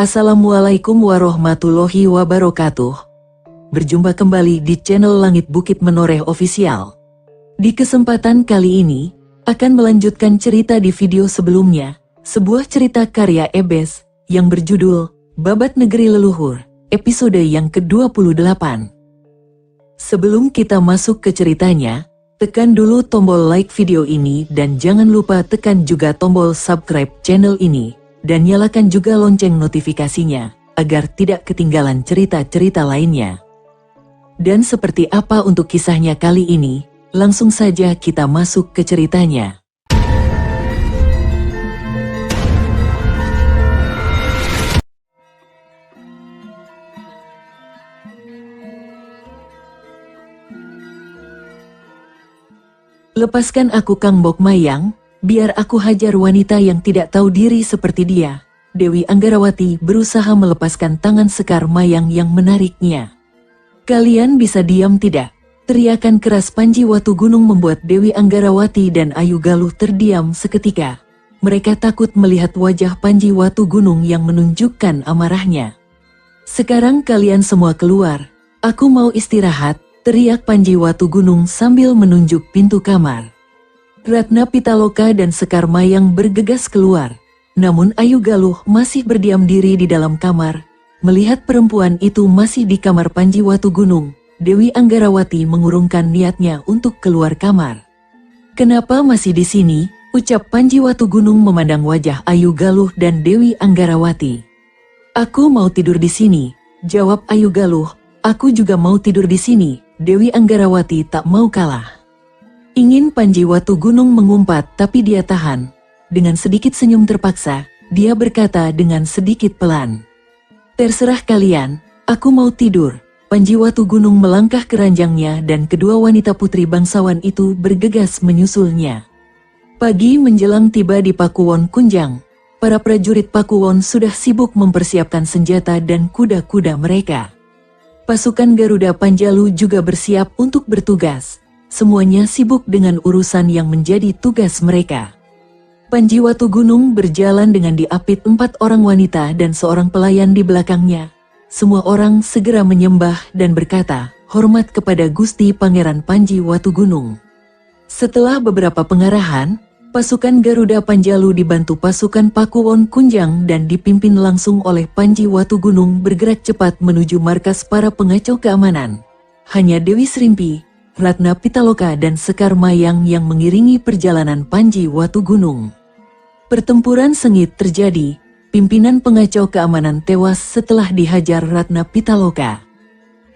Assalamualaikum warahmatullahi wabarakatuh. Berjumpa kembali di channel Langit Bukit Menoreh Official. Di kesempatan kali ini, akan melanjutkan cerita di video sebelumnya, sebuah cerita karya Ebes, yang berjudul, Babat Negeri Leluhur, episode yang ke-28. Sebelum kita masuk ke ceritanya, tekan dulu tombol like video ini dan jangan lupa tekan juga tombol subscribe channel ini, dan nyalakan juga lonceng notifikasinya, agar tidak ketinggalan cerita-cerita lainnya. Dan seperti apa untuk kisahnya kali ini, langsung saja kita masuk ke ceritanya. Lepaskan aku Kang Bok Mayang, biar aku hajar wanita yang tidak tahu diri seperti dia. Dewi Anggarawati berusaha melepaskan tangan Sekar Mayang yang menariknya. Kalian bisa diam tidak? Teriakan keras Panji Watu Gunung membuat Dewi Anggarawati dan Ayu Galuh terdiam seketika. Mereka takut melihat wajah Panji Watu Gunung yang menunjukkan amarahnya. Sekarang kalian semua keluar, aku mau istirahat, teriak Panji Watu Gunung sambil menunjuk pintu kamar. Ratna Pitaloka dan Sekar Mayang bergegas keluar, namun Ayu Galuh masih berdiam diri di dalam kamar. Melihat perempuan itu masih di kamar Panji Watu Gunung, Dewi Anggarawati mengurungkan niatnya untuk keluar kamar. "Kenapa masih di sini?" ucap Panji Watu Gunung memandang wajah Ayu Galuh dan Dewi Anggarawati. "Aku mau tidur di sini," jawab Ayu Galuh. "Aku juga mau tidur di sini." Dewi Anggarawati tak mau kalah. Ingin Panji Watu Gunung mengumpat tapi dia tahan. Dengan sedikit senyum terpaksa, dia berkata dengan sedikit pelan, "Terserah kalian, aku mau tidur." Panji Watu Gunung melangkah ke ranjangnya dan kedua wanita putri bangsawan itu bergegas menyusulnya. Pagi menjelang tiba di Pakuwon Kunjang. Para prajurit Pakuwon sudah sibuk mempersiapkan senjata dan kuda-kuda mereka. Pasukan Garuda Panjalu juga bersiap untuk bertugas. Semuanya sibuk dengan urusan yang menjadi tugas mereka. Panji Watu Gunung berjalan dengan diapit 4 orang wanita dan seorang pelayan di belakangnya. Semua orang segera menyembah dan berkata, "Hormat kepada Gusti Pangeran Panji Watu Gunung." Setelah beberapa pengarahan, pasukan Garuda Panjalu dibantu pasukan Pakuwon Kunjang dan dipimpin langsung oleh Panji Watu Gunung bergerak cepat menuju markas para pengacau keamanan. Hanya Dewi Srimpi, Ratna Pitaloka dan Sekar Mayang yang mengiringi perjalanan Panji Watu Gunung. Pertempuran sengit terjadi, pimpinan pengacau keamanan tewas setelah dihajar Ratna Pitaloka.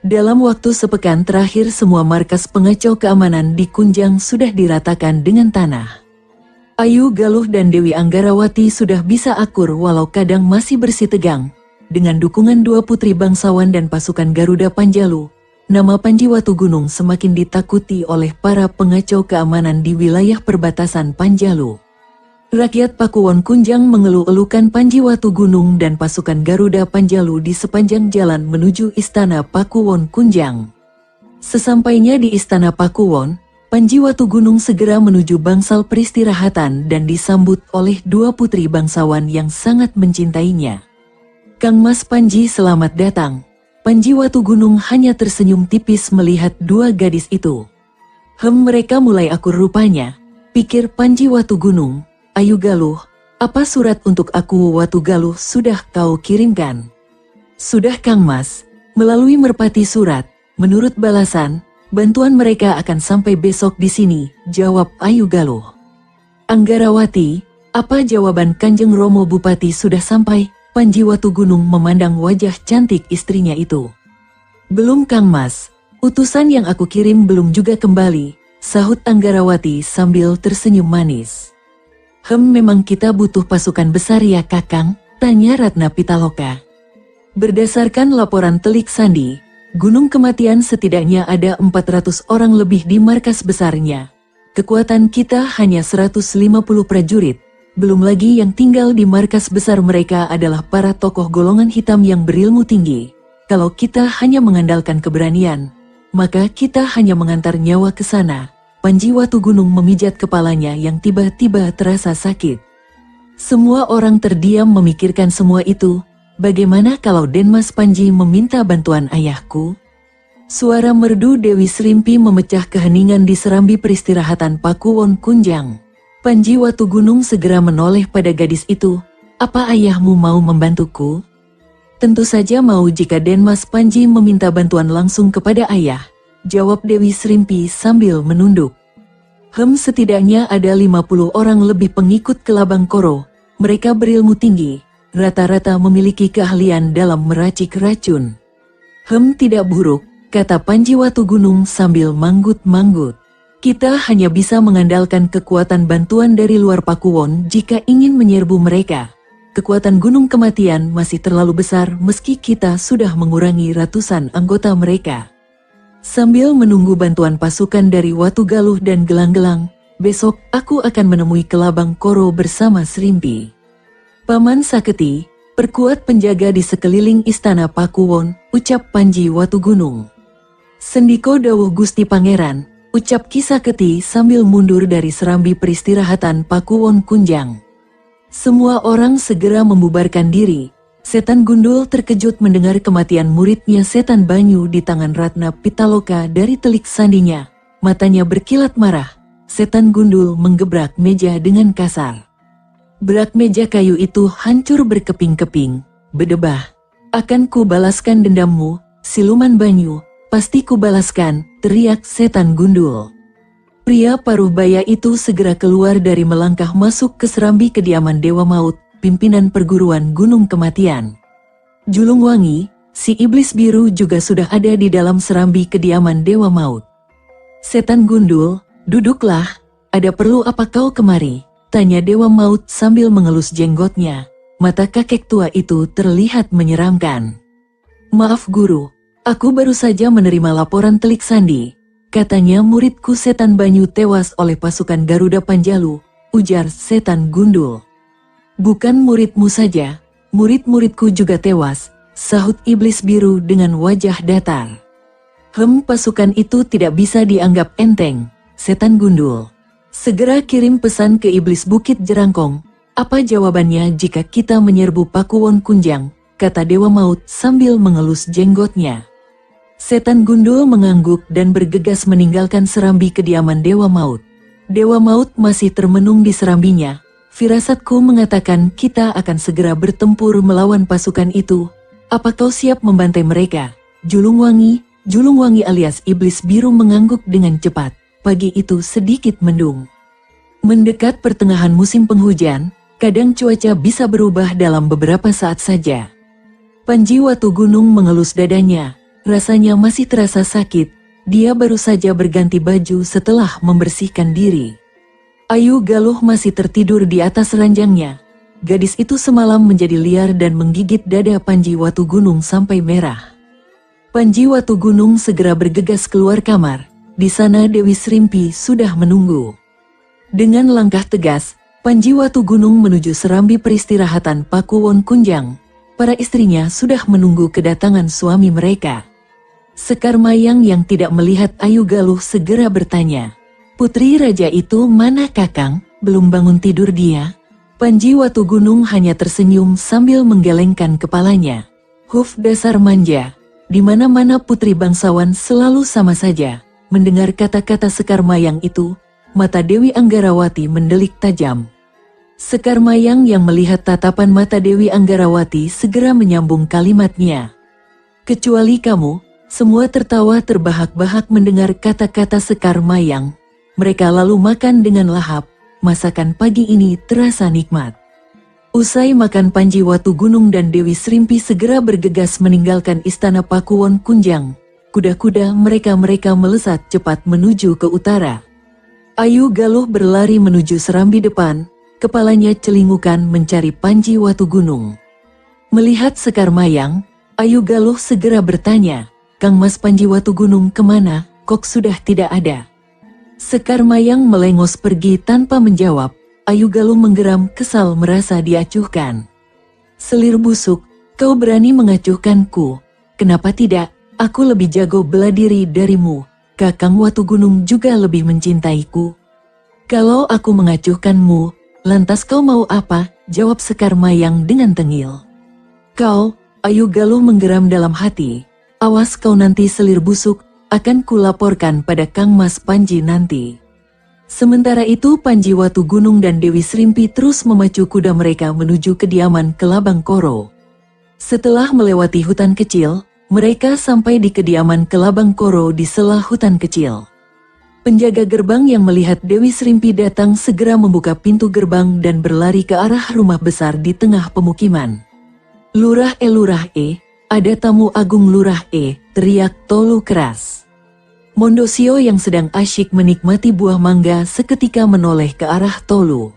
Dalam waktu sepekan terakhir semua markas pengacau keamanan di Kunjang sudah diratakan dengan tanah. Ayu Galuh dan Dewi Anggarawati sudah bisa akur walau kadang masih bersitegang. Dengan dukungan dua putri bangsawan dan pasukan Garuda Panjalu, nama Panji Watu Gunung semakin ditakuti oleh para pengacau keamanan di wilayah perbatasan Panjalu. Rakyat Pakuwon Kunjang mengeluh-elukan Panji Watu Gunung dan pasukan Garuda Panjalu di sepanjang jalan menuju Istana Pakuwon Kunjang. Sesampainya di Istana Pakuwon, Panji Watu Gunung segera menuju bangsal peristirahatan dan disambut oleh dua putri bangsawan yang sangat mencintainya. "Kang Mas Panji, selamat datang." Panji Watu Gunung hanya tersenyum tipis melihat dua gadis itu. Mereka mulai akur rupanya, pikir Panji Watu Gunung. "Ayu Galuh, apa surat untuk aku?" "Watu Galuh sudah kau kirimkan?" "Sudah Kang Mas, melalui merpati surat." "Menurut balasan, bantuan mereka akan sampai besok di sini," jawab Ayu Galuh. "Anggarawati, apa jawaban Kanjeng Romo Bupati?" "Sudah sampai." Panji Watu Gunung memandang wajah cantik istrinya itu. "Belum Kang Mas, utusan yang aku kirim belum juga kembali," sahut Anggarawati sambil tersenyum manis. Memang kita butuh pasukan besar ya Kakang?" tanya Ratna Pitaloka. "Berdasarkan laporan Telik Sandi, Gunung Kematian setidaknya ada 400 orang lebih di markas besarnya. Kekuatan kita hanya 150 prajurit, belum lagi yang tinggal di markas besar mereka adalah para tokoh golongan hitam yang berilmu tinggi. Kalau kita hanya mengandalkan keberanian, maka kita hanya mengantar nyawa ke sana." Panji Watu Gunung memijat kepalanya yang tiba-tiba terasa sakit. Semua orang terdiam memikirkan semua itu, bagaimana kalau Denmas Panji meminta bantuan ayahku? Suara merdu Dewi Srimpi memecah keheningan di serambi peristirahatan Pakuwon Kunjang. Panji Watu Gunung segera menoleh pada gadis itu. Apa ayahmu mau membantuku? Tentu saja mau jika Denmas Panji meminta bantuan langsung kepada ayah, jawab Dewi Srimpi sambil menunduk. Setidaknya ada 50 orang lebih pengikut Kelabang Koro. Mereka berilmu tinggi, rata-rata memiliki keahlian dalam meracik racun. Tidak buruk, kata Panji Watu Gunung sambil manggut-manggut. Kita hanya bisa mengandalkan kekuatan bantuan dari luar Pakuwon jika ingin menyerbu mereka. Kekuatan Gunung Kematian masih terlalu besar meski kita sudah mengurangi ratusan anggota mereka. Sambil menunggu bantuan pasukan dari Watu Galuh dan Gelang-Gelang, besok aku akan menemui Kelabang Koro bersama Srimpi. Paman Saketi, perkuat penjaga di sekeliling istana Pakuwon, ucap Panji Watu Gunung. Sendiko dawuh Gusti Pangeran, ucap Ki Saketi sambil mundur dari serambi peristirahatan Pakuwon Kunjang. Semua orang segera membubarkan diri. Setan Gundul terkejut mendengar kematian muridnya Setan Banyu di tangan Ratna Pitaloka dari telik sandinya. Matanya berkilat marah. Setan Gundul menggebrak meja dengan kasar. Berak meja kayu itu hancur berkeping-keping. Bedebah. Akan ku balaskan dendammu, siluman Banyu. Pasti ku balaskan, teriak Setan Gundul. Pria paruh baya itu segera keluar dari melangkah masuk ke serambi kediaman Dewa Maut, pimpinan perguruan Gunung Kematian. Julung Wangi, si iblis biru juga sudah ada di dalam serambi kediaman Dewa Maut. Setan Gundul, duduklah, ada perlu apa kau kemari? Tanya Dewa Maut sambil mengelus jenggotnya. Mata kakek tua itu terlihat menyeramkan. Maaf guru, aku baru saja menerima laporan telik sandi. Katanya muridku Setan Banyu tewas oleh pasukan Garuda Panjalu, ujar Setan Gundul. Bukan muridmu saja, murid-muridku juga tewas, sahut iblis biru dengan wajah datar. Pasukan itu tidak bisa dianggap enteng, Setan Gundul. Segera kirim pesan ke iblis Bukit Jerangkong. Apa jawabannya jika kita menyerbu Pakuwon Kunjang, kata Dewa Maut sambil mengelus jenggotnya. Setan Gundul mengangguk dan bergegas meninggalkan serambi kediaman Dewa Maut. Dewa Maut masih termenung di serambinya. Firasatku mengatakan kita akan segera bertempur melawan pasukan itu. Apa kau siap membantai mereka? Julung Wangi alias iblis biru mengangguk dengan cepat. Pagi itu sedikit mendung. Mendekat pertengahan musim penghujan, kadang cuaca bisa berubah dalam beberapa saat saja. Panji Watu Gunung mengelus dadanya. Rasanya masih terasa sakit, dia baru saja berganti baju setelah membersihkan diri. Ayu Galuh masih tertidur di atas ranjangnya. Gadis itu semalam menjadi liar dan menggigit dada Panji Watu Gunung sampai merah. Panji Watu Gunung segera bergegas keluar kamar. Di sana Dewi Srimpi sudah menunggu. Dengan langkah tegas, Panji Watu Gunung menuju serambi peristirahatan Pakuwon Kunjang. Para istrinya sudah menunggu kedatangan suami mereka. Sekar Mayang yang tidak melihat Ayu Galuh segera bertanya, "Putri Raja itu mana Kakang? Belum bangun tidur dia?" Panji Watu Gunung hanya tersenyum sambil menggelengkan kepalanya. Dasar manja, di mana-mana putri bangsawan selalu sama saja. Mendengar kata-kata Sekar Mayang itu, mata Dewi Anggarawati mendelik tajam. Sekar Mayang yang melihat tatapan mata Dewi Anggarawati segera menyambung kalimatnya. "Kecuali kamu." Semua tertawa terbahak-bahak mendengar kata-kata Sekar Mayang. Mereka lalu makan dengan lahap. Masakan pagi ini terasa nikmat. Usai makan, Panji Watu Gunung dan Dewi Srimpi segera bergegas meninggalkan istana Pakuwon Kunjang. Kuda-kuda mereka melesat cepat menuju ke utara. Ayu Galuh berlari menuju serambi depan. Kepalanya celingukan mencari Panji Watu Gunung. Melihat Sekar Mayang, Ayu Galuh segera bertanya, "Kang Mas Panji Watu Gunung kemana? Kok sudah tidak ada?" Sekar Mayang melengos pergi tanpa menjawab. Ayu Galuh menggeram kesal merasa diacuhkan. "Selir busuk, kau berani mengacuhkanku. Kenapa tidak? Aku lebih jago bela diri darimu. Kakang Watu Gunung juga lebih mencintaiku. Kalau aku mengacuhkanmu, lantas kau mau apa?" jawab Sekar Mayang dengan tengil. Kau, Ayu Galuh menggeram dalam hati. Awas kau nanti selir busuk, akan kulaporkan pada Kang Mas Panji nanti. Sementara itu Panji Watu Gunung dan Dewi Srimpi terus memacu kuda mereka menuju kediaman Kelabang Koro. Setelah melewati hutan kecil, mereka sampai di kediaman Kelabang Koro di sela hutan kecil. Penjaga gerbang yang melihat Dewi Srimpi datang segera membuka pintu gerbang dan berlari ke arah rumah besar di tengah pemukiman. Lurah E, ada tamu agung Lurah E, teriak Tolu keras. Mondosio yang sedang asyik menikmati buah mangga seketika menoleh ke arah Tolu.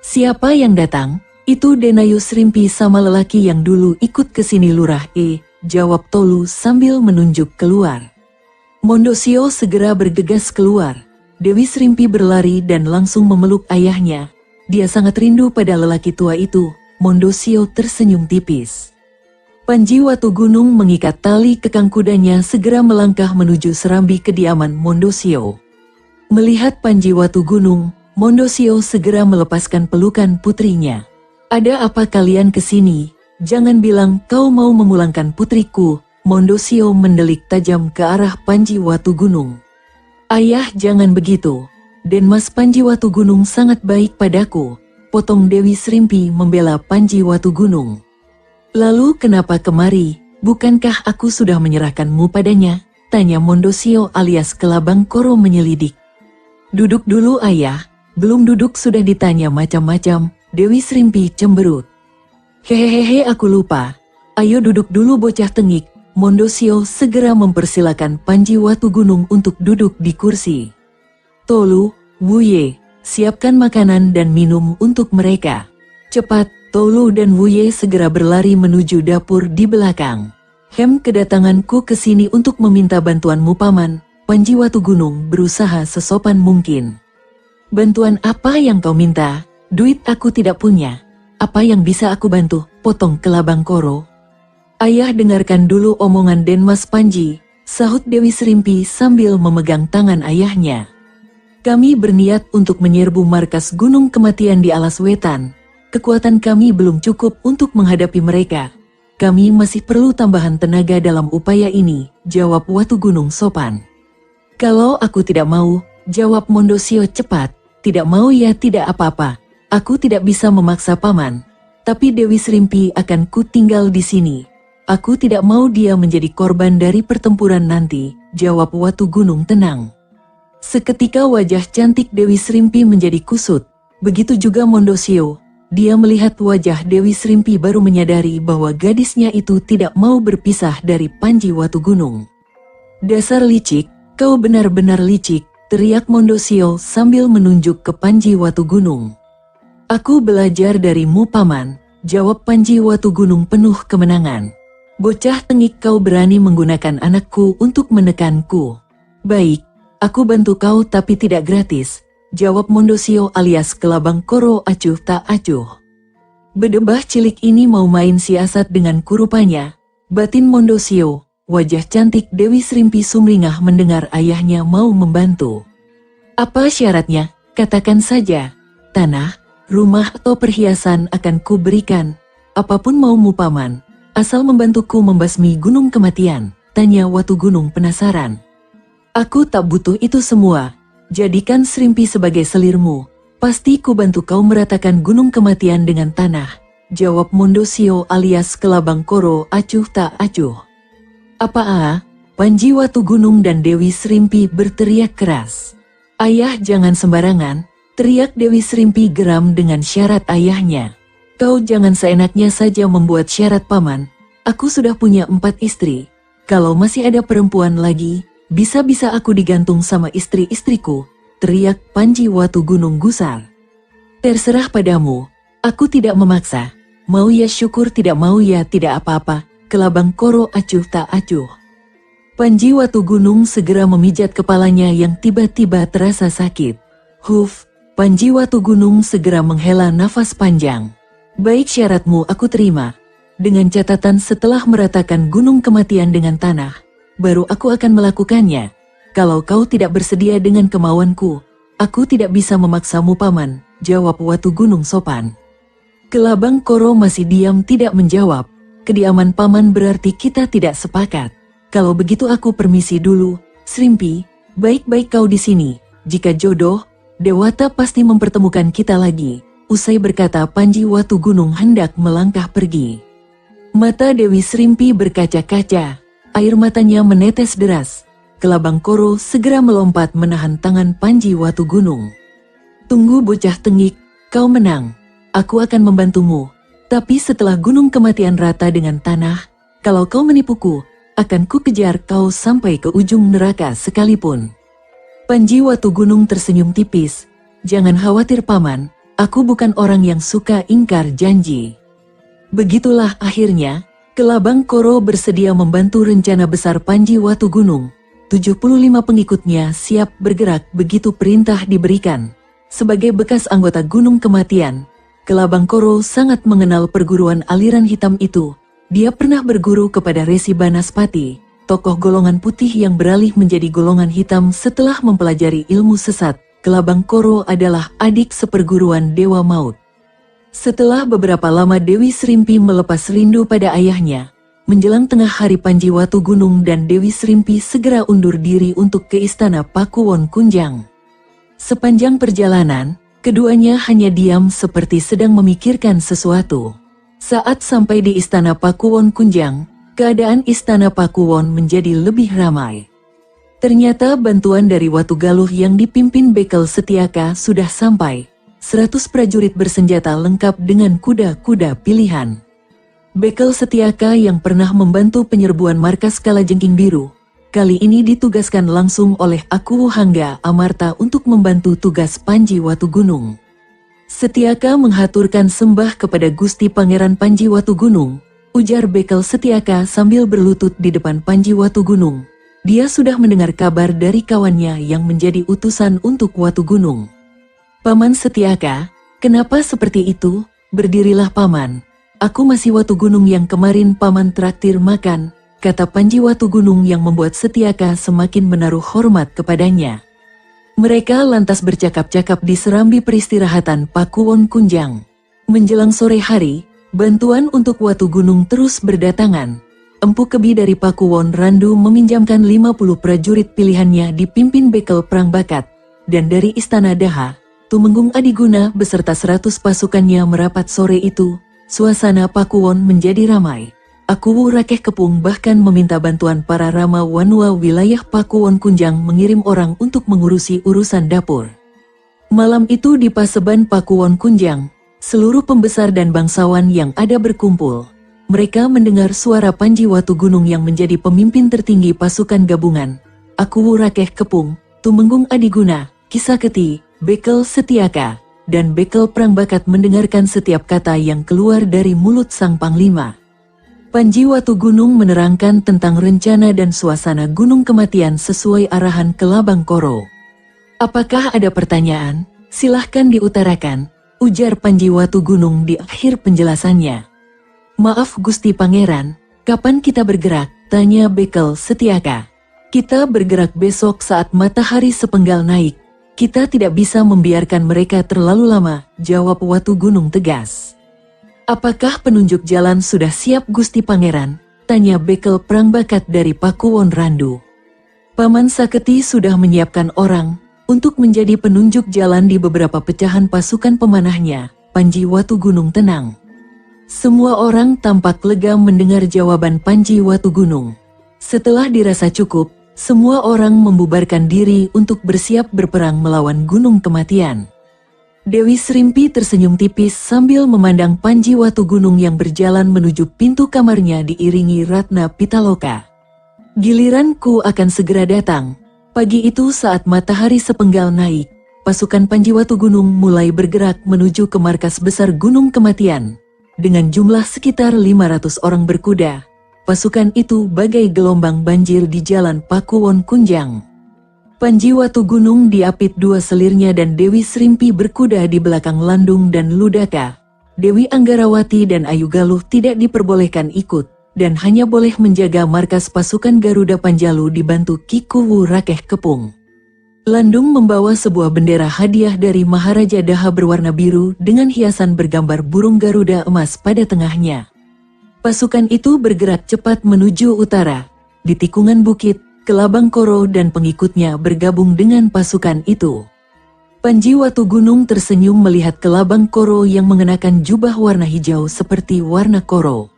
Siapa yang datang? Itu Denayu Srimpi sama lelaki yang dulu ikut ke sini Lurah E, jawab Tolu sambil menunjuk keluar. Mondosio segera bergegas keluar. Dewi Srimpi berlari dan langsung memeluk ayahnya. Dia sangat rindu pada lelaki tua itu. Mondosio tersenyum tipis. Panji Watu Gunung mengikat tali kekang kudanya segera melangkah menuju serambi kediaman Mondosio. Melihat Panji Watu Gunung, Mondosio segera melepaskan pelukan putrinya. Ada apa kalian kesini? Jangan bilang kau mau memulangkan putriku. Mondosio mendelik tajam ke arah Panji Watu Gunung. Ayah jangan begitu. Dan Mas Panji Watu Gunung sangat baik padaku. Potong Dewi Srimpi membela Panji Watu Gunung. Lalu kenapa kemari? Bukankah aku sudah menyerahkanmu padanya? Tanya Mondosio alias Kelabang Koro menyelidik. Duduk dulu ayah, belum duduk sudah ditanya macam-macam. Dewi Srimpi cemberut. Hehehe aku lupa. Ayo duduk dulu bocah tengik. Mondosio segera mempersilakan Panji Watu Gunung untuk duduk di kursi. Tolu, Wuye, siapkan makanan dan minum untuk mereka. Cepat, Tolu dan Wuye segera berlari menuju dapur di belakang. Kedatanganku ke sini untuk meminta bantuanmu paman. Panji Watu Gunung berusaha sesopan mungkin. Bantuan apa yang kau minta? Duit aku tidak punya. Apa yang bisa aku bantu? Potong Kelabang Koro. Ayah dengarkan dulu omongan Den Mas Panji, sahut Dewi Srimpi sambil memegang tangan ayahnya. Kami berniat untuk menyerbu markas Gunung Kematian di Alas Wetan. Kekuatan kami belum cukup untuk menghadapi mereka. Kami masih perlu tambahan tenaga dalam upaya ini, jawab Watu Gunung sopan. Kalau aku tidak mau, jawab Mondosio cepat. Tidak mau ya tidak apa-apa. Aku tidak bisa memaksa paman. Tapi Dewi Srimpi akan ku tinggal di sini. Aku tidak mau dia menjadi korban dari pertempuran nanti, jawab Watu Gunung tenang. Seketika wajah cantik Dewi Srimpi menjadi kusut. Begitu juga Mondosio. Dia melihat wajah Dewi Srimpi baru menyadari bahwa gadisnya itu tidak mau berpisah dari Panji Watu Gunung. Dasar licik, kau benar-benar licik, teriak Mondosio sambil menunjuk ke Panji Watu Gunung. Aku belajar darimu paman, jawab Panji Watu Gunung penuh kemenangan. Bocah tengik kau berani menggunakan anakku untuk menekanku. Baik, aku bantu kau tapi tidak gratis, jawab Mondosio alias Kelabang Koro acuh tak acuh. Bedebah cilik ini mau main siasat dengan kurupanya, batin Mondosio. Wajah cantik Dewi Srimpi sumringah mendengar ayahnya mau membantu. Apa syaratnya? Katakan saja. Tanah, rumah atau perhiasan akan ku berikan. Apapun maumu paman. Asal membantuku membasmi Gunung Kematian, tanya Watu Gunung penasaran. Aku tak butuh itu semua. Jadikan Srimpi sebagai selirmu. Pasti ku bantu kau meratakan Gunung Kematian dengan tanah, jawab Mondosio alias Kelabang Koro acuh tak acuh. Apa? Panji Watu Gunung dan Dewi Srimpi berteriak keras. Ayah jangan sembarangan, teriak Dewi Srimpi geram dengan syarat ayahnya. Kau jangan seenaknya saja membuat syarat paman. Aku sudah punya 4 istri. Kalau masih ada perempuan lagi, bisa-bisa aku digantung sama istri-istriku, teriak Panji Watu Gunung gusar. Terserah padamu, aku tidak memaksa. Mau ya syukur, tidak mau ya tidak apa-apa, Kelabang Koro acuh tak acuh. Panji Watu Gunung segera memijat kepalanya yang tiba-tiba terasa sakit. Huf, Panji Watu Gunung segera menghela nafas panjang. Baik, syaratmu aku terima. Dengan catatan setelah meratakan Gunung Kematian dengan tanah, baru aku akan melakukannya. Kalau kau tidak bersedia dengan kemauanku, aku tidak bisa memaksamu paman, jawab Watu Gunung sopan. Kelabang Koro masih diam tidak menjawab. kediaman paman berarti kita tidak sepakat. Kalau begitu aku permisi dulu, Srimpi, baik-baik kau di sini. Jika jodoh, Dewata pasti mempertemukan kita lagi. Usai berkata Panji Watu Gunung hendak melangkah pergi. Mata Dewi Srimpi berkaca-kaca, air matanya menetes deras. Kelabang Koro segera melompat menahan tangan Panji Watu Gunung. Tunggu bocah tengik, kau menang. Aku akan membantumu. Tapi setelah gunung kematian rata dengan tanah, kalau kau menipuku, akan ku kejar kau sampai ke ujung neraka sekalipun. Panji Watu Gunung tersenyum tipis. Jangan khawatir paman, aku bukan orang yang suka ingkar janji. Begitulah akhirnya, Kelabang Koro bersedia membantu rencana besar Panji Watu Gunung. 75 pengikutnya siap bergerak begitu perintah diberikan. Sebagai bekas anggota Gunung Kematian, Kelabang Koro sangat mengenal perguruan aliran hitam itu. Dia pernah berguru kepada Resi Banaspati, tokoh golongan putih yang beralih menjadi golongan hitam setelah mempelajari ilmu sesat. Kelabang Koro adalah adik seperguruan Dewa Maut. Setelah beberapa lama Dewi Srimpi melepas rindu pada ayahnya, menjelang tengah hari Panji Watu Gunung dan Dewi Srimpi segera undur diri untuk ke istana Pakuwon Kunjang. Sepanjang perjalanan, keduanya hanya diam seperti sedang memikirkan sesuatu. Saat sampai di istana Pakuwon Kunjang, keadaan istana Pakuwon menjadi lebih ramai. Ternyata bantuan dari Watu Galuh yang dipimpin Bekel Setiaka sudah sampai. 100 prajurit bersenjata lengkap dengan kuda-kuda pilihan. Bekel Setiaka yang pernah membantu penyerbuan markas Kalajengking Biru, kali ini ditugaskan langsung oleh Aku Hangga Amarta untuk membantu tugas Panji Watu Gunung. Setiaka menghaturkan sembah kepada Gusti Pangeran Panji Watu Gunung, ujar Bekel Setiaka sambil berlutut di depan Panji Watu Gunung. Dia sudah mendengar kabar dari kawannya yang menjadi utusan untuk Watu Gunung. Paman Setiaka, kenapa seperti itu? Berdirilah paman. Aku masih Watu Gunung yang kemarin paman traktir makan, kata Panji Watu Gunung yang membuat Setiaka semakin menaruh hormat kepadanya. Mereka lantas bercakap-cakap di serambi peristirahatan Pakuwon Kunjang. Menjelang sore hari, bantuan untuk Watu Gunung terus berdatangan. Empu Kebi dari Pakuwon Randu meminjamkan 50 prajurit pilihannya dipimpin Bekel Perang Bakat, dan dari Istana Daha, Tumenggung Adiguna beserta 100 pasukannya merapat sore itu. Suasana Pakuwon menjadi ramai. Akuwu Rakeh Kepung bahkan meminta bantuan para Rama Wanua wilayah Pakuwon Kunjang mengirim orang untuk mengurusi urusan dapur. Malam itu di Paseban Pakuwon Kunjang, seluruh pembesar dan bangsawan yang ada berkumpul. Mereka mendengar suara Panji Watu Gunung yang menjadi pemimpin tertinggi pasukan gabungan. Akuwu Rakeh Kepung, Tumenggung Adiguna, Kisaketi, Bekel Setiaka, dan Bekel Perang Bakat mendengarkan setiap kata yang keluar dari mulut sang panglima. Panji Watu Gunung menerangkan tentang rencana dan suasana Gunung Kematian sesuai arahan Kelabang Koro. Apakah ada pertanyaan? Silahkan diutarakan, ujar Panji Watu Gunung di akhir penjelasannya. Maaf Gusti Pangeran, kapan kita bergerak? Tanya Bekel Setiaka. Kita bergerak besok saat matahari sepenggal naik. Kita tidak bisa membiarkan mereka terlalu lama, jawab Watu Gunung tegas. Apakah penunjuk jalan sudah siap Gusti Pangeran? Tanya Bekel Perang Bakat dari Pakuwon Randu. Paman Saketi sudah menyiapkan orang untuk menjadi penunjuk jalan di beberapa pecahan pasukan pemanahnya, Panji Watu Gunung tenang. Semua orang tampak lega mendengar jawaban Panji Watu Gunung. Setelah dirasa cukup, semua orang membubarkan diri untuk bersiap berperang melawan Gunung Kematian. Dewi Srimpi tersenyum tipis sambil memandang Panji Watu Gunung yang berjalan menuju pintu kamarnya diiringi Ratna Pitaloka. Giliranku akan segera datang. Pagi itu saat matahari sepenggal naik, pasukan Panji Watu Gunung mulai bergerak menuju ke markas besar Gunung Kematian. Dengan jumlah sekitar 500 orang berkuda, pasukan itu bagai gelombang banjir di jalan Pakuwon Kunjang. Panji Watu Gunung diapit dua selirnya dan Dewi Srimpi berkuda di belakang Landung dan Ludaka. Dewi Anggarawati dan Ayu Galuh tidak diperbolehkan ikut, dan hanya boleh menjaga markas pasukan Garuda Panjalu dibantu Ki Kuwu Rakeh Kepung. Landung membawa sebuah bendera hadiah dari Maharaja Daha berwarna biru dengan hiasan bergambar burung Garuda emas pada tengahnya. Pasukan itu bergerak cepat menuju utara. Di tikungan bukit, Kelabang Koro dan pengikutnya bergabung dengan pasukan itu. Panji Watu Gunung tersenyum melihat Kelabang Koro yang mengenakan jubah warna hijau seperti warna Koro.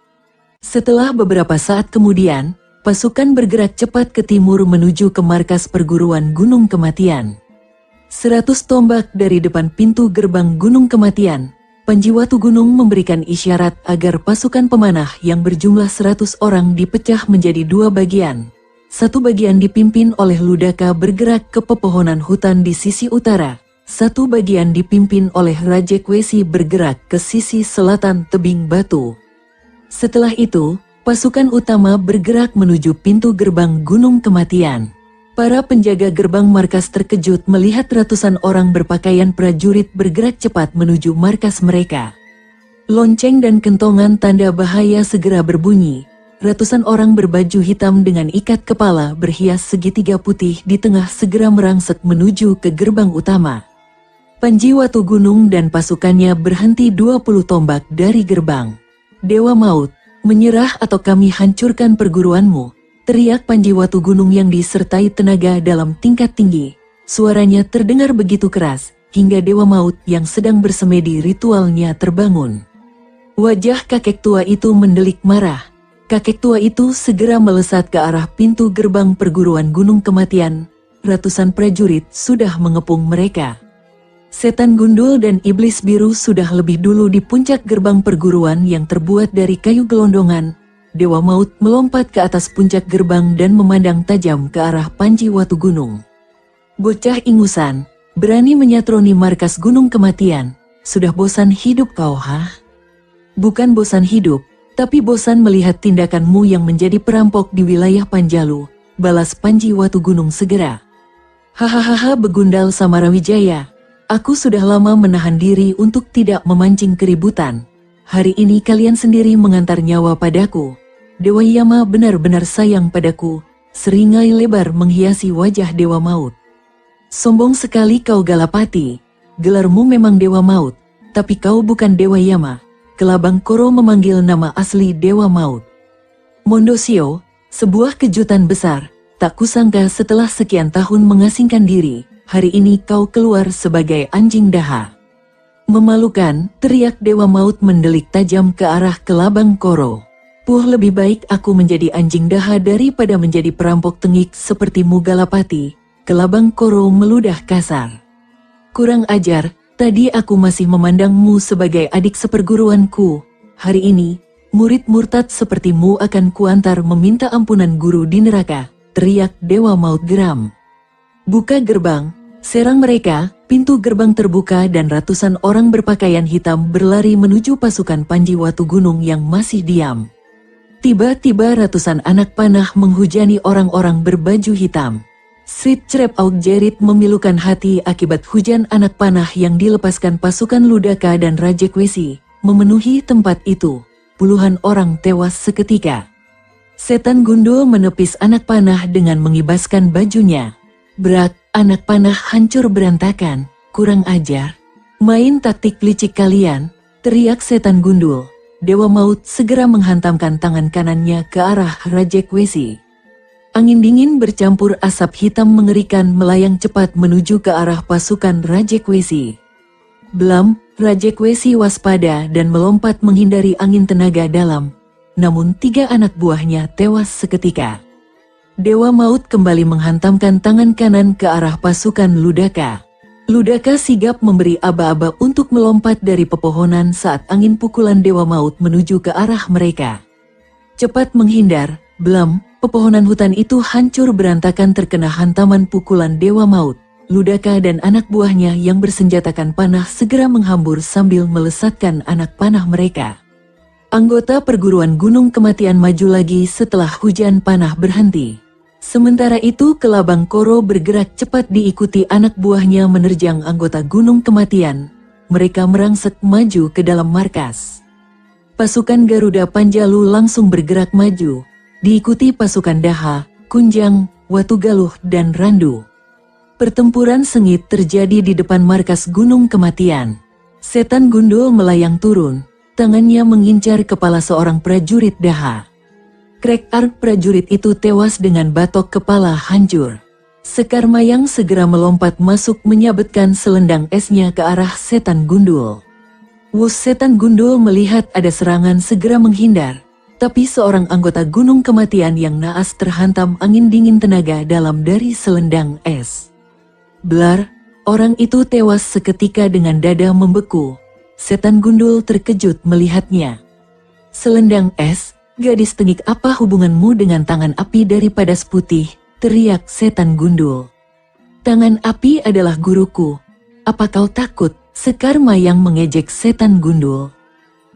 Setelah beberapa saat kemudian, pasukan bergerak cepat ke timur menuju ke markas perguruan Gunung Kematian. 100 tombak dari depan pintu gerbang Gunung Kematian, Panji Watu Gunung memberikan isyarat agar pasukan pemanah yang berjumlah 100 orang dipecah menjadi 2 bagian. Satu bagian dipimpin oleh Ludaka bergerak ke pepohonan hutan di sisi utara. Satu bagian dipimpin oleh Rajekwesi bergerak ke sisi selatan tebing batu. Setelah itu, pasukan utama bergerak menuju pintu gerbang Gunung Kematian. Para penjaga gerbang markas terkejut melihat ratusan orang berpakaian prajurit bergerak cepat menuju markas mereka. Lonceng dan kentongan tanda bahaya segera berbunyi. Ratusan orang berbaju hitam dengan ikat kepala berhias segitiga putih di tengah segera merangsek menuju ke gerbang utama. Panji Watu Gunung dan pasukannya berhenti 20 tombak dari gerbang. Dewa Maut, menyerah atau kami hancurkan perguruanmu, teriak Panji Watu Gunung yang disertai tenaga dalam tingkat tinggi. Suaranya terdengar begitu keras, hingga Dewa Maut yang sedang bersemedi ritualnya terbangun. Wajah kakek tua itu mendelik marah. Kakek tua itu segera melesat ke arah pintu gerbang perguruan Gunung Kematian. Ratusan prajurit sudah mengepung mereka. Setan gundul dan iblis biru sudah lebih dulu di puncak gerbang perguruan yang terbuat dari kayu gelondongan. Dewa Maut melompat ke atas puncak gerbang dan memandang tajam ke arah Panji Watu Gunung. Bocah ingusan, berani menyatroni markas Gunung Kematian. Sudah bosan hidup kau, ha? Bukan bosan hidup, tapi bosan melihat tindakanmu yang menjadi perampok di wilayah Panjalu, balas Panji Watu Gunung segera. Hahaha, begundal Samarawijaya. Aku sudah lama menahan diri untuk tidak memancing keributan. Hari ini kalian sendiri mengantar nyawa padaku. Dewa Yama benar-benar sayang padaku. Seringai lebar menghiasi wajah Dewa Maut. Sombong sekali kau Galapati. Gelarmu memang Dewa Maut, tapi kau bukan Dewa Yama. Kelabang Koro memanggil nama asli Dewa Maut. Mondosio, sebuah kejutan besar. Tak kusangka setelah sekian tahun mengasingkan diri, hari ini kau keluar sebagai anjing daha. Memalukan, teriak Dewa Maut mendelik tajam ke arah Kelabang Koro. Lebih baik aku menjadi anjing daha daripada menjadi perampok tengik sepertimu Galapati. Kelabang Koro meludah kasar. Kurang ajar, tadi aku masih memandangmu sebagai adik seperguruanku. Hari ini, murid murtad sepertimu akan kuantar meminta ampunan guru di neraka, teriak Dewa Maut geram. Buka gerbang, serang mereka. Pintu gerbang terbuka dan ratusan orang berpakaian hitam berlari menuju pasukan Panji Watu Gunung yang masih diam. Tiba-tiba ratusan anak panah menghujani orang-orang berbaju hitam. Srit Cerep Aug Jerit memilukan hati akibat hujan anak panah yang dilepaskan pasukan Ludaka dan Rajekwesi, memenuhi tempat itu. Puluhan orang tewas seketika. Setan gundul menepis anak panah dengan mengibaskan bajunya. Brak, anak panah hancur berantakan, kurang ajar. Main taktik licik kalian, teriak setan gundul. Dewa Maut segera menghantamkan tangan kanannya ke arah Rajekwesi. Angin dingin bercampur asap hitam mengerikan melayang cepat menuju ke arah pasukan Rajekwesi. Blam, Rajekwesi waspada dan melompat menghindari angin tenaga dalam. Namun 3 anak buahnya tewas seketika. Dewa Maut kembali menghantamkan tangan kanan ke arah pasukan Ludaka. Ludaka sigap memberi aba-aba untuk melompat dari pepohonan saat angin pukulan Dewa Maut menuju ke arah mereka. Cepat menghindar, blam, pepohonan hutan itu hancur berantakan terkena hantaman pukulan Dewa Maut. Ludaka dan anak buahnya yang bersenjatakan panah segera menghambur sambil melesatkan anak panah mereka. Anggota perguruan Gunung Kematian maju lagi setelah hujan panah berhenti. Sementara itu Kelabang Koro bergerak cepat diikuti anak buahnya menerjang anggota Gunung Kematian. Mereka merangsek maju ke dalam markas. Pasukan Garuda Panjalu langsung bergerak maju, diikuti pasukan Daha, Kunjang, Watu Galuh dan Randu. Pertempuran sengit terjadi di depan markas Gunung Kematian. Setan gundul melayang turun, tangannya mengincar kepala seorang prajurit Daha. Krek prajurit itu tewas dengan batok kepala hancur. Sekar Mayang segera melompat masuk menyabetkan selendang esnya ke arah setan gundul. Wus setan gundul melihat ada serangan segera menghindar. Tapi seorang anggota gunung kematian yang naas terhantam angin dingin tenaga dalam dari selendang es. Blar, orang itu tewas seketika dengan dada membeku. Setan gundul terkejut melihatnya. Selendang es, gadis tengik, apa hubunganmu dengan tangan api dari padas putih? Teriak setan gundul. Tangan api adalah guruku. Apa kau takut? Sekar Mayang mengejek setan gundul.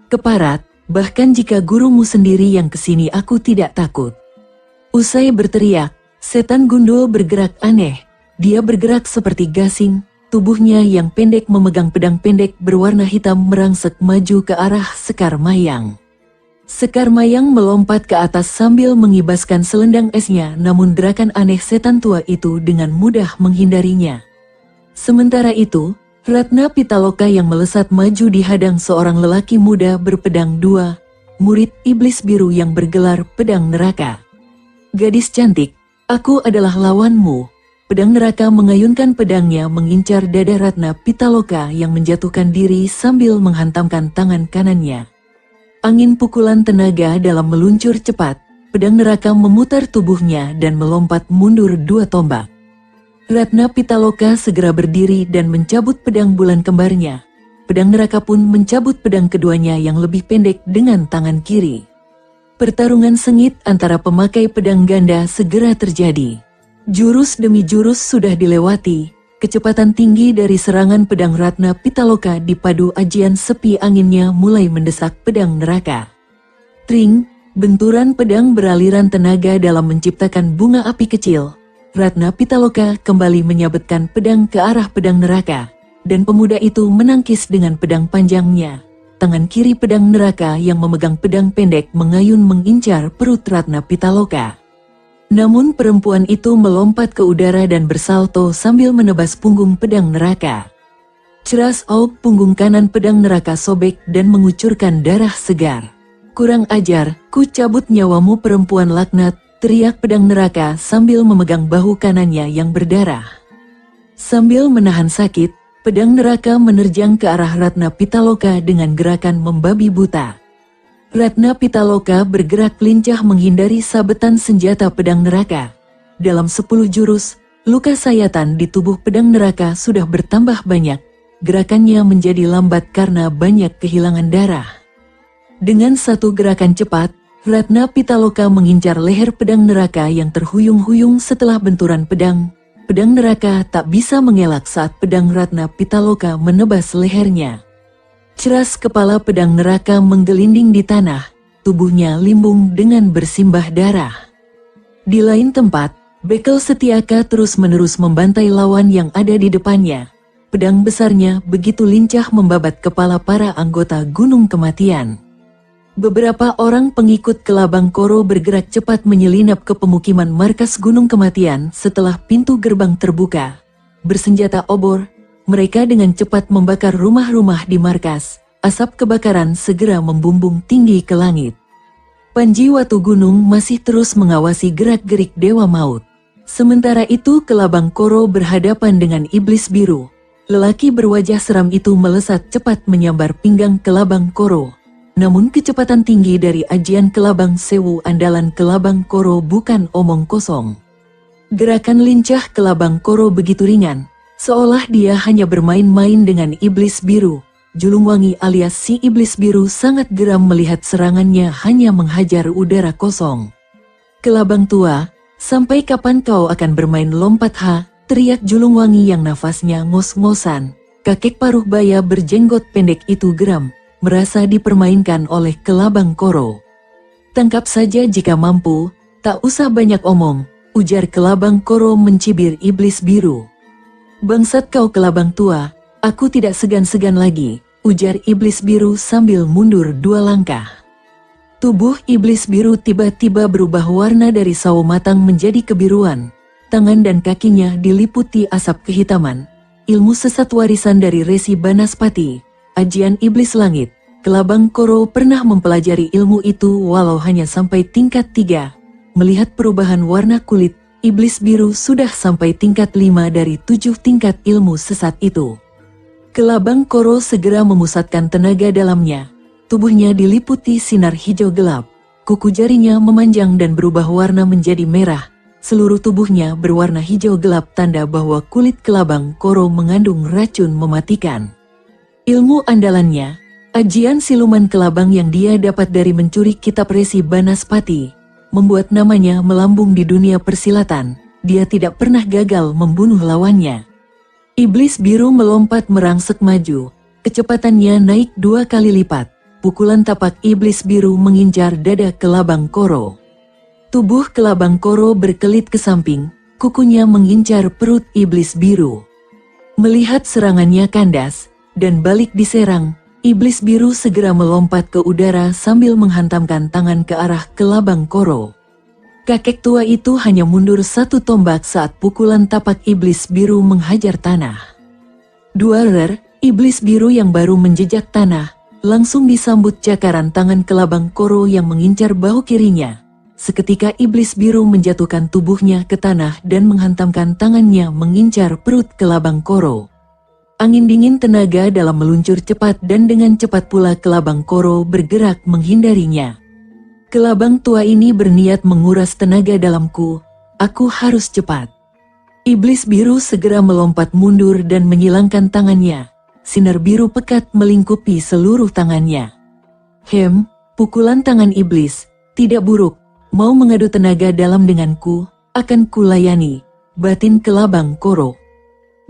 Keparat, bahkan jika gurumu sendiri yang kesini aku tidak takut. Usai berteriak, setan gundul bergerak aneh. Dia bergerak seperti gasing, tubuhnya yang pendek memegang pedang pendek berwarna hitam merangsek maju ke arah Sekar Mayang. Sekar Mayang melompat ke atas sambil mengibaskan selendang esnya, namun gerakan aneh setan tua itu dengan mudah menghindarinya. Sementara itu, Ratna Pitaloka yang melesat maju dihadang seorang lelaki muda berpedang dua, murid iblis biru yang bergelar pedang neraka. Gadis cantik, aku adalah lawanmu. Pedang neraka mengayunkan pedangnya mengincar dada Ratna Pitaloka yang menjatuhkan diri sambil menghantamkan tangan kanannya. Angin pukulan tenaga dalam meluncur cepat, pedang neraka memutar tubuhnya dan melompat mundur 2 tombak. Ratna Pitaloka segera berdiri dan mencabut pedang bulan kembarnya. Pedang neraka pun mencabut pedang keduanya yang lebih pendek dengan tangan kiri. Pertarungan sengit antara pemakai pedang ganda segera terjadi. Jurus demi jurus sudah dilewati. Kecepatan tinggi dari serangan pedang Ratna Pitaloka dipadu ajian sepi anginnya mulai mendesak pedang neraka. Tring, benturan pedang beraliran tenaga dalam menciptakan bunga api kecil. Ratna Pitaloka kembali menyabetkan pedang ke arah pedang neraka, dan pemuda itu menangkis dengan pedang panjangnya. Tangan kiri pedang neraka yang memegang pedang pendek mengayun mengincar perut Ratna Pitaloka. Namun perempuan itu melompat ke udara dan bersalto sambil menebas punggung pedang neraka. Ceras punggung kanan pedang neraka sobek dan mengucurkan darah segar. Kurang ajar, ku cabut nyawamu perempuan laknat, teriak pedang neraka sambil memegang bahu kanannya yang berdarah. Sambil menahan sakit, pedang neraka menerjang ke arah Ratna Pitaloka dengan gerakan membabi buta. Ratna Pitaloka bergerak lincah menghindari sabetan senjata pedang neraka. Dalam 10 jurus, luka sayatan di tubuh pedang neraka sudah bertambah banyak. Gerakannya menjadi lambat karena banyak kehilangan darah. Dengan satu gerakan cepat, Ratna Pitaloka mengincar leher pedang neraka yang terhuyung-huyung setelah benturan pedang. Pedang neraka tak bisa mengelak saat pedang Ratna Pitaloka menebas lehernya. Ceras kepala pedang neraka menggelinding di tanah, tubuhnya limbung dengan bersimbah darah. Di lain tempat, Bekel Setiaka terus-menerus membantai lawan yang ada di depannya. Pedang besarnya begitu lincah membabat kepala para anggota Gunung Kematian. Beberapa orang pengikut Kelabang Koro bergerak cepat menyelinap ke pemukiman markas Gunung Kematian setelah pintu gerbang terbuka. Bersenjata obor, mereka dengan cepat membakar rumah-rumah di markas. Asap kebakaran segera membumbung tinggi ke langit. Panji Watu Gunung masih terus mengawasi gerak-gerik Dewa Maut. Sementara itu Kelabang Koro berhadapan dengan Iblis Biru. Lelaki berwajah seram itu melesat cepat menyambar pinggang Kelabang Koro. Namun kecepatan tinggi dari ajian Kelabang Sewu andalan Kelabang Koro bukan omong kosong. Gerakan lincah Kelabang Koro begitu ringan, seolah dia hanya bermain-main dengan Iblis Biru. Julungwangi alias si Iblis Biru sangat geram melihat serangannya hanya menghajar udara kosong. Kelabang tua, sampai kapan kau akan bermain lompat teriak Julungwangi yang nafasnya ngos-ngosan. Kakek paruh baya berjenggot pendek itu geram, merasa dipermainkan oleh Kelabang Koro. Tangkap saja jika mampu, tak usah banyak omong, ujar Kelabang Koro mencibir Iblis Biru. Bangsat kau Kelabang tua, aku tidak segan-segan lagi, ujar Iblis Biru sambil mundur 2 langkah. Tubuh Iblis Biru tiba-tiba berubah warna dari sawo matang menjadi kebiruan. Tangan dan kakinya diliputi asap kehitaman. Ilmu sesat warisan dari Resi Banaspati, ajian Iblis Langit, Kelabang Koro pernah mempelajari ilmu itu walau hanya sampai tingkat 3. Melihat perubahan warna kulit, iblis biru sudah sampai tingkat 5 dari 7 tingkat ilmu sesat itu. Kelabang Koro segera memusatkan tenaga dalamnya. Tubuhnya diliputi sinar hijau gelap. Kuku jarinya memanjang dan berubah warna menjadi merah. Seluruh tubuhnya berwarna hijau gelap, tanda bahwa kulit kelabang Koro mengandung racun mematikan. Ilmu andalannya, ajian siluman kelabang yang dia dapat dari mencuri kitab resi Banaspati, membuat namanya melambung di dunia persilatan. Dia tidak pernah gagal membunuh lawannya. Iblis biru melompat merangsek maju. Kecepatannya naik 2 kali lipat. Pukulan tapak iblis biru mengincar dada kelabang Koro. Tubuh kelabang Koro berkelit ke samping, kukunya mengincar perut iblis biru. Melihat serangannya kandas dan balik diserang, iblis biru segera melompat ke udara sambil menghantamkan tangan ke arah kelabang Koro. Kakek tua itu hanya mundur 1 tombak saat pukulan tapak iblis biru menghajar tanah. Duarer, iblis biru yang baru menjejak tanah, langsung disambut cakaran tangan kelabang Koro yang mengincar bahu kirinya. Seketika iblis biru menjatuhkan tubuhnya ke tanah dan menghantamkan tangannya mengincar perut kelabang Koro. Angin dingin tenaga dalam meluncur cepat dan dengan cepat pula kelabang Koro bergerak menghindarinya. Kelabang tua ini berniat menguras tenaga dalamku, aku harus cepat. Iblis biru segera melompat mundur dan menyilangkan tangannya. Sinar biru pekat melingkupi seluruh tangannya. Pukulan tangan iblis, tidak buruk. Mau mengadu tenaga dalam denganku, akan kulayani, batin kelabang Koro.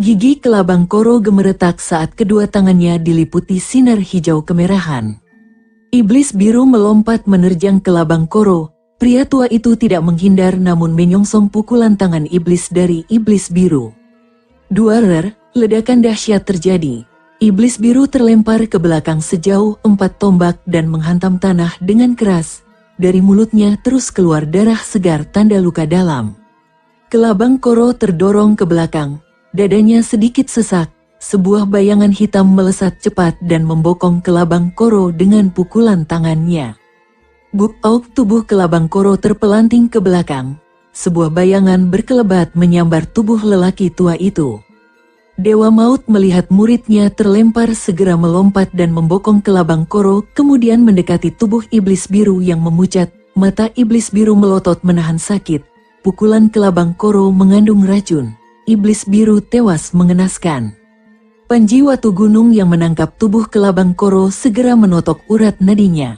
Gigi kelabang Koro gemeretak saat kedua tangannya diliputi sinar hijau kemerahan. Iblis biru melompat menerjang kelabang Koro. Pria tua itu tidak menghindar namun menyongsong pukulan tangan iblis dari iblis biru. Duarer, ledakan dahsyat terjadi. Iblis biru terlempar ke belakang sejauh 4 tombak dan menghantam tanah dengan keras. Dari mulutnya terus keluar darah segar, tanda luka dalam. Kelabang Koro terdorong ke belakang, dadanya sedikit sesak. Sebuah bayangan hitam melesat cepat dan membokong kelabang Koro dengan pukulan tangannya. Tubuh kelabang Koro terpelanting ke belakang. Sebuah bayangan berkelebat menyambar tubuh lelaki tua itu. Dewa Maut melihat muridnya terlempar segera melompat dan membokong kelabang Koro, kemudian mendekati tubuh iblis biru yang memucat. Mata iblis biru melotot menahan sakit. Pukulan kelabang Koro mengandung racun. Iblis biru tewas mengenaskan. Panji Watu Gunung yang menangkap tubuh kelabang Koro segera menotok urat nadinya.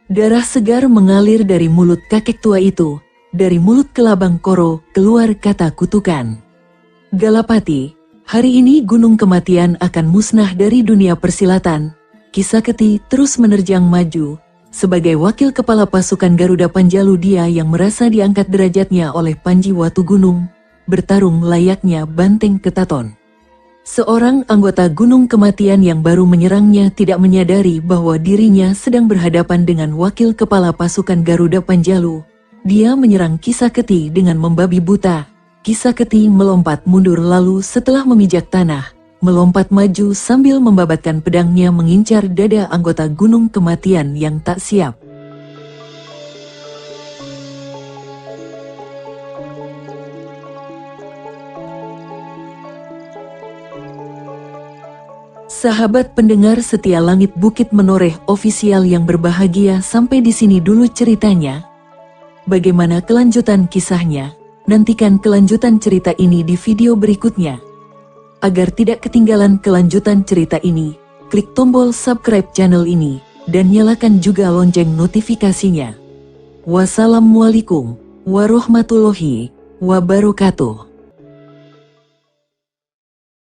Darah segar mengalir dari mulut kakek tua itu. Dari mulut kelabang Koro keluar kata kutukan. Galapati, hari ini Gunung Kematian akan musnah dari dunia persilatan. Kisaketi terus menerjang maju. Sebagai wakil kepala pasukan Garuda Panjalu, dia yang merasa diangkat derajatnya oleh Panji Watu Gunung, bertarung layaknya banteng ketaton. Seorang anggota Gunung Kematian yang baru menyerangnya tidak menyadari bahwa dirinya sedang berhadapan dengan wakil kepala pasukan Garuda Panjalu. Dia menyerang Kisaketi dengan membabi buta. Kisaketi melompat mundur lalu setelah memijak tanah, melompat maju sambil membabatkan pedangnya mengincar dada anggota Gunung Kematian yang tak siap. Sahabat pendengar setia Langit Bukit Menoreh official yang berbahagia, sampai di sini dulu ceritanya. Bagaimana kelanjutan kisahnya? Nantikan kelanjutan cerita ini di video berikutnya. Agar tidak ketinggalan kelanjutan cerita ini, klik tombol subscribe channel ini, dan nyalakan juga lonceng notifikasinya. Wassalamualaikum warahmatullahi wabarakatuh.